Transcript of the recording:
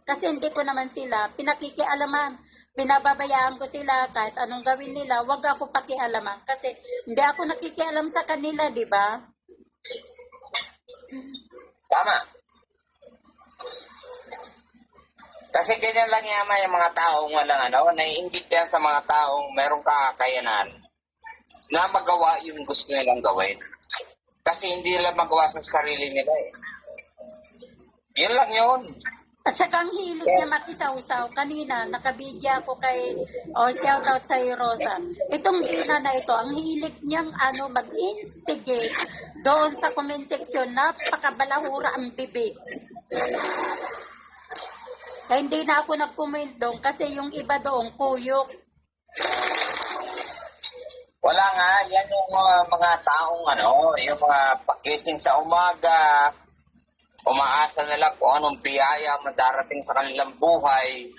Kasi hindi ko naman sila pinakikialaman. Pinababayaan ko sila kahit anong gawin nila, wag ako pakialaman. Kasi hindi ako nakikialam sa kanila, di ba? Tama. Kasi ganyan lang yaman yung mga taong walang naiimbitahan sa mga taong merong kakakayanan na magawa yung gusto nilang gawin. Kasi hindi nila magawa sa sarili nila eh. Yun lang yun. At saka ang hilig niya makisawsaw. Kanina, nakabidya ako kay, shout out sa Rosa. Itong Gina na ito, ang hilig niyang mag-instigate doon sa comment section, napakabalahura ang bibig. Kaya hindi na ako nag-comment doon kasi yung iba doon, kuyok. Wala nga, yan yung mga taong yung mga pakising sa umaga, umaasa nila kung anong biyaya madarating sa kanilang buhay.